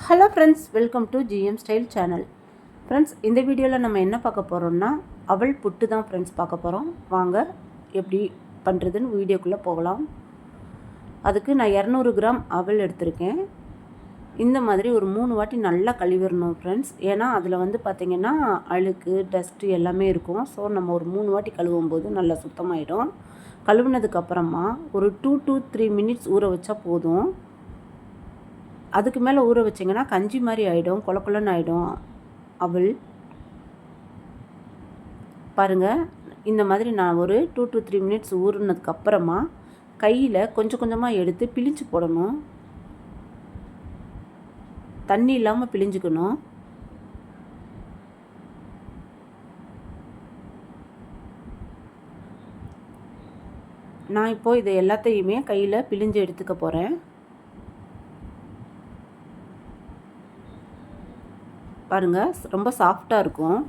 Hello friends, welcome to GM style channel. Friends, இந்த வீடியோவில் நம்ம என்ன பார்க்க போகிறோம்னா அவல் புட்டு தான் ஃப்ரெண்ட்ஸ் பார்க்க போகிறோம். வாங்க எப்படி பண்ணுறதுன்னு வீடியோக்குள்ளே போகலாம். அதுக்கு நான் 200 கிராம் அவல் எடுத்திருக்கேன். இந்த மாதிரி ஒரு 3 வாட்டி நல்லா கழுவிடணும் ஃப்ரெண்ட்ஸ். ஏன்னா அதில் வந்து பார்த்திங்கன்னா அழுக்கு டஸ்ட்டு எல்லாமே இருக்கும். ஸோ நம்ம ஒரு 3 வாட்டி கழுவும் போது நல்லா சுத்தமாகிடும். கழுவுனதுக்கப்புறமா ஒரு 2 to 3 மினிட்ஸ் ஊற வச்சா போதும். அதுக்கு மேலே ஊற வச்சிங்கன்னா கஞ்சி மாதிரி ஆகிடும், கொல கொலன்னு ஆகிடும் அவல். பாருங்கள், இந்த மாதிரி நான் ஒரு 2 to 3 மினிட்ஸ் ஊறினதுக்கப்புறமா கையில் கொஞ்சம் கொஞ்சமாக எடுத்து பிழிஞ்சு போடணும். தண்ணி இல்லாமல் பிழிஞ்சுக்கணும். நான் இப்போது இதை எல்லாத்தையுமே கையில் பிழிஞ்சு எடுத்துக்க போகிறேன். பாருங்கள், ரொம்ப சாஃப்டாக இருக்கும்.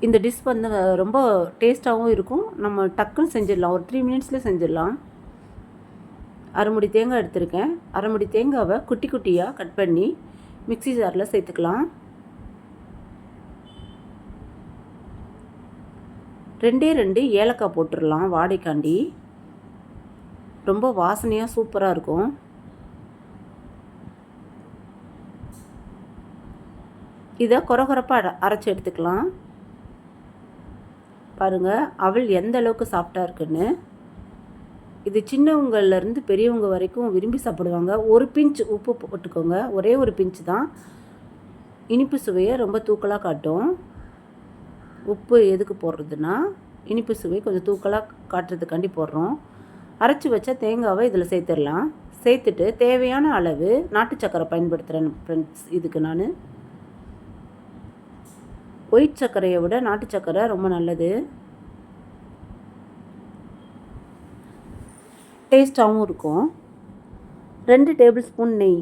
இந்த டிஷ் வந்து ரொம்ப டேஸ்ட்டாகவும் இருக்கும். நம்ம டக்குன்னு செஞ்சிடலாம், ஒரு 3 மினிட்ஸில் செஞ்சிடலாம். அரைமுடி தேங்காய் எடுத்திருக்கேன். அரைமுடி தேங்காவை குட்டி குட்டியாக கட் பண்ணி மிக்ஸி ஜாரில் சேர்த்துக்கலாம். 2 ஏலக்காய் போட்டுடலாம் வாடைக்காண்டி. ரொம்ப வாசனையாக சூப்பராக இருக்கும். இதை கொரகொரப்பாக அரைச்சி எடுத்துக்கலாம். பாருங்கள், அவல் எந்த அளவுக்கு சாஃப்டாக இருக்குன்னு. இது சின்னவங்கள்லேருந்து பெரியவங்க வரைக்கும் விரும்பி சாப்பிடுவாங்க. ஒரு பிஞ்ச் உப்பு போட்டுக்கோங்க, ஒரே ஒரு பிஞ்ச் தான். இனிப்பு சுவையை ரொம்ப தூக்கலாக காட்டும். உப்பு எதுக்கு போடுறதுன்னா இனிப்பு சுவை கொஞ்சம் தூக்கலாக காட்டுறதுக்காண்டி போடுறோம். அரைச்சி வச்ச தேங்காவை இதில் சேர்த்துடலாம். சேர்த்துட்டு தேவையான அளவு நாட்டு சக்கரை பயன்படுத்துகிறேன் ஃப்ரெண்ட்ஸ். இதுக்கு நான் ஒயிட் சர்க்கரையை விட நாட்டு சர்க்கரை ரொம்ப நல்லது, டேஸ்ட்டாகவும் இருக்கும். 2 டேபிள் ஸ்பூன் நெய்.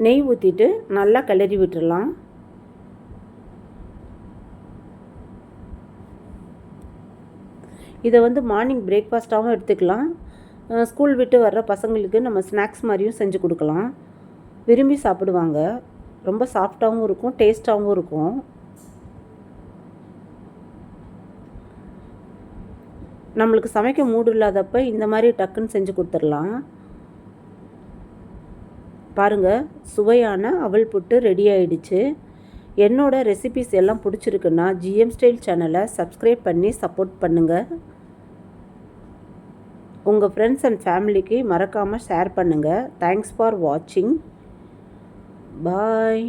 நெய் ஊற்றிட்டு நல்லா கிளறி விட்டுடலாம். இதை வந்து மார்னிங் பிரேக்ஃபாஸ்ட்டாகவும் எடுத்துக்கலாம். ஸ்கூல் விட்டு வர்ற பசங்களுக்கு நம்ம ஸ்நாக்ஸ் மாதிரியும் செஞ்சு கொடுக்கலாம். விரும்பி சாப்பிடுவாங்க. ரொம்ப சாஃப்டாகவும் இருக்கும், டேஸ்ட்டாகவும் இருக்கும். நம்மளுக்கு சமைக்க மூடு இல்லாதப்ப இந்த மாதிரி டக்குன்னு செஞ்சு கொடுத்துடலாம். பாருங்கள், சுவையான அவல் புட்டு ரெடி ஆகிடுச்சு. என்னோடய ரெசிபிஸ் எல்லாம் பிடிச்சிருக்குன்னா ஜிஎம் ஸ்டைல் சேனலை சப்ஸ்கிரைப் பண்ணி சப்போர்ட் பண்ணுங்கள். உங்கள் ஃப்ரெண்ட்ஸ் அண்ட் ஃபேமிலிக்கு மறக்காமல் ஷேர் பண்ணுங்கள். தேங்க்ஸ் ஃபார் வாட்சிங். பாய்.